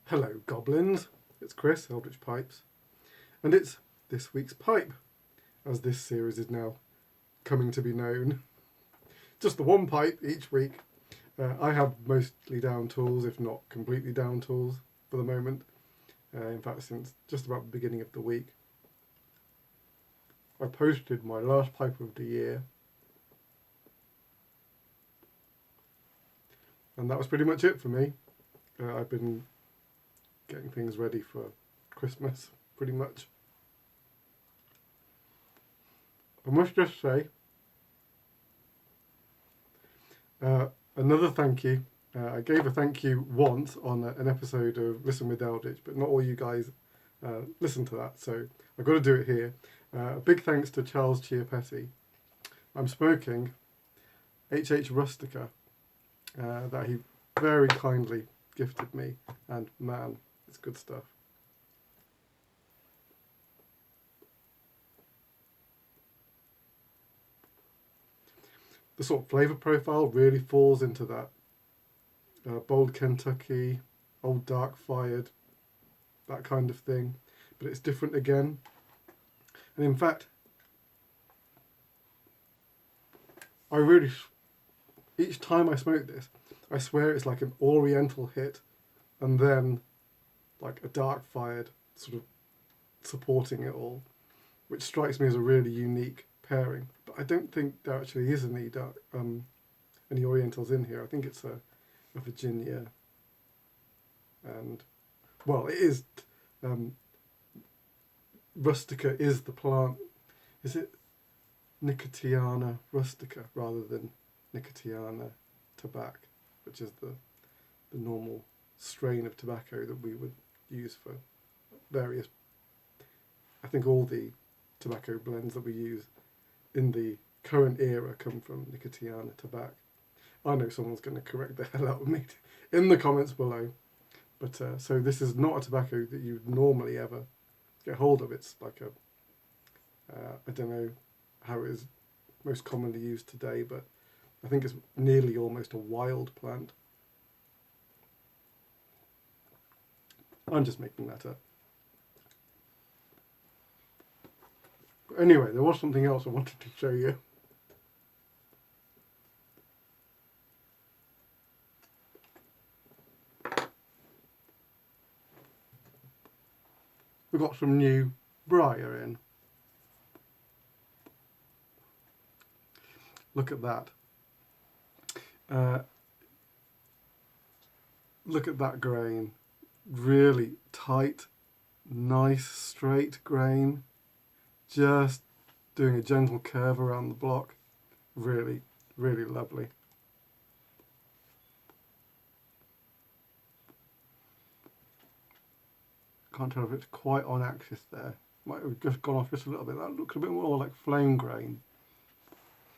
Hello goblins, it's Chris, Eldritch Pipes, and it's this week's pipe, as this series is now coming to be known. Just the one pipe each week. I have mostly down tools, if not completely down tools for the moment. In fact, since just about the beginning of the week. I posted my last pipe of the year, and that was pretty much it for me. I've been getting things ready for Christmas, pretty much. I must just say, another thank you. I gave a thank you once on an episode of Listen with Eldritch, but not all you guys listen to that, so I've got to do it here. A big thanks to Charles Chiapetti. I'm smoking HH Rustica that he very kindly gifted me, and man, it's good stuff. The sort of flavour profile really falls into that bold Kentucky, old dark fired, that kind of thing, but it's different again. And in fact, each time I smoke this, I swear it's like an oriental hit and then like a dark fired sort of supporting it all, which strikes me as a really unique pairing. But I don't think there actually is any orientals in here. I think it's a Virginia, and well, it is Rustica is the plant. Is it Nicotiana rustica rather than Nicotiana tabac, which is the normal strain of tobacco that we would use for various, I think all the tobacco blends that we use in the current era come from Nicotiana tabac. I know someone's going to correct the hell out of me in the comments below. But so this is not a tobacco that you would normally ever get hold of. It's like I don't know how it is most commonly used today, but I think it's nearly almost a wild plant. I'm just making that up. But anyway, there was something else I wanted to show you. We've got some new briar in. Look at that. Look at that grain. Really tight, nice, straight grain. Just doing a gentle curve around the block. Really, really lovely. Can't tell if it's quite on axis there. Might have just gone off just a little bit. That looks a bit more like flame grain.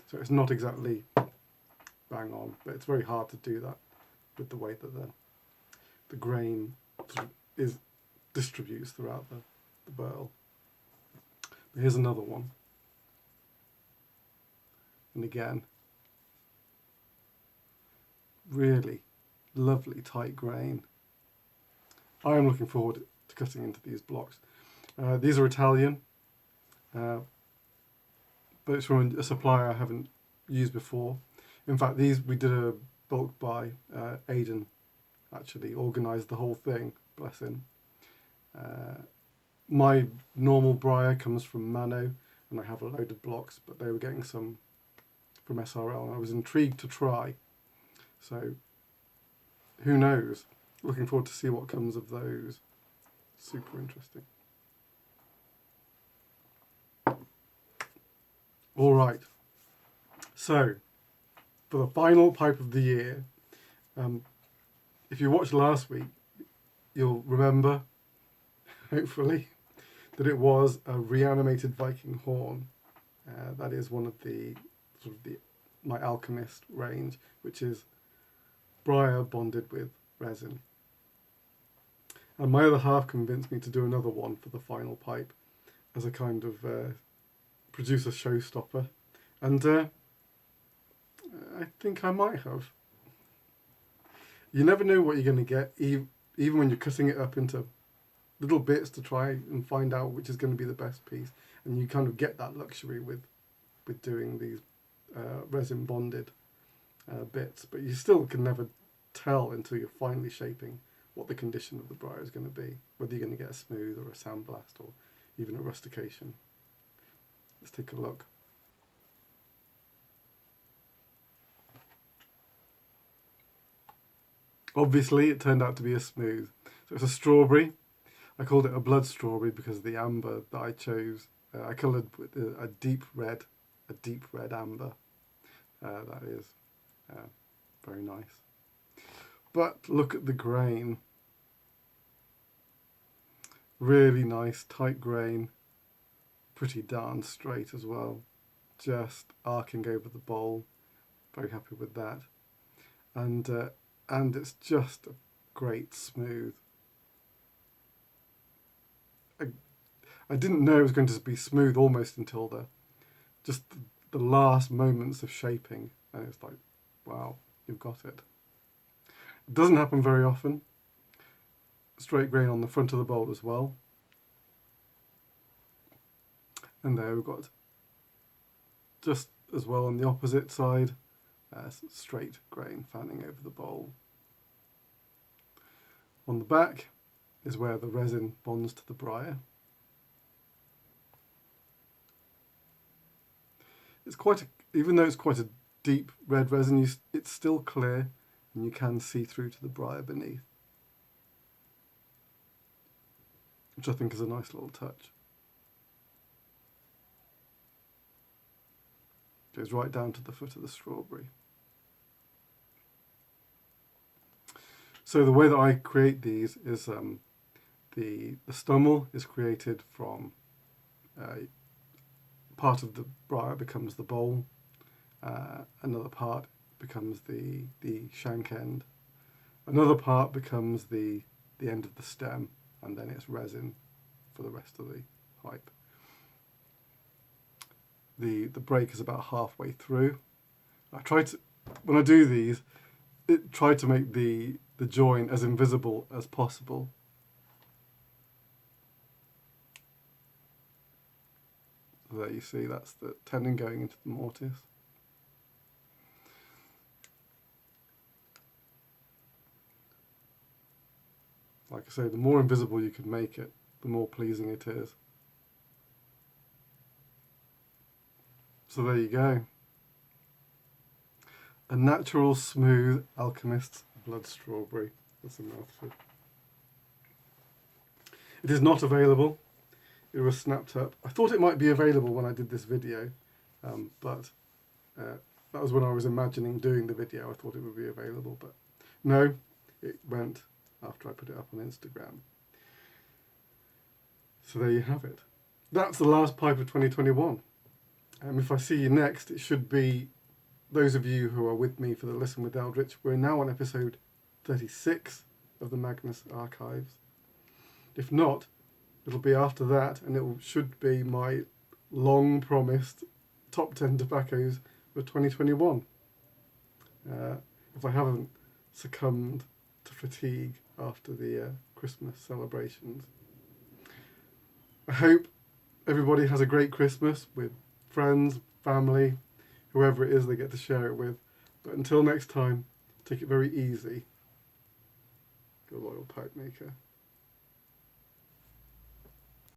So it's not exactly bang on, but it's very hard to do that with the way that the grain sort of distributes throughout the burl. But here's another one. And again, really lovely tight grain. I am looking forward to cutting into these blocks. These are Italian, but it's from a supplier I haven't used before. In fact, these we did a bulk buy. Aidan actually organised the whole thing, bless him. My normal briar comes from Mano, and I have a load of blocks, but they were getting some from SRL, and I was intrigued to try. So, who knows? Looking forward to see what comes of those. Super interesting. All right. So, for the final pipe of the year, if you watched last week, you'll remember, hopefully, that it was a reanimated Viking horn. That is one of the my alchemist range, which is briar bonded with resin. And my other half convinced me to do another one for the final pipe as a kind of producer showstopper. And I think I might have. You never know what you're going to get, even when you're cutting it up into little bits to try and find out which is going to be the best piece, and you kind of get that luxury with doing these resin bonded bits, but you still can never tell until you're finally shaping what the condition of the briar is going to be, whether you're going to get a smooth or a sandblast or even a rustication. Let's take a look. Obviously it turned out to be a smooth. So it's a strawberry. I called it a blood strawberry because of the amber that I chose. I coloured with a deep red amber. That is very nice. But look at the grain. Really nice, tight grain. Pretty darn straight as well. Just arcing over the bowl. Very happy with that. And it's just a great smooth. I didn't know it was going to be smooth almost until the last moments of shaping, and it's like, wow, you've got it. It doesn't happen very often. Straight grain on the front of the bowl as well. And there we've got, just as well on the opposite side, straight grain fanning over the bowl. On the back is where the resin bonds to the briar. It's even though it's quite a deep red resin, it's still clear and you can see through to the briar beneath, which I think is a nice little touch. Goes right down to the foot of the strawberry. So the way that I create these is the stummel is created from part of the briar becomes the bowl, another part becomes the shank end, another part becomes the end of the stem, and then it's resin for the rest of the pipe. The break is about halfway through. When I do these, try to make the join as invisible as possible. So there you see, that's the tenon going into the mortise. Like I say, the more invisible you can make it, the more pleasing it is. So there you go. A natural, smooth alchemist's blood strawberry. That's a mouthful. It is not available. It was snapped up. I thought it might be available when I did this video, but that was when I was imagining doing the video. I thought it would be available, but no, it went after I put it up on Instagram. So there you have it. That's the last pipe of 2021. If I see you next, it should be those of you who are with me for the Listen with Eldritch. We're now on episode 36 of the Magnus Archives. If not, it'll be after that, and it should be my long-promised top 10 tobaccos for 2021. If I haven't succumbed to fatigue after the Christmas celebrations. I hope everybody has a great Christmas with friends, family, whoever it is they get to share it with. But until next time, take it very easy. Good loyal pipe maker.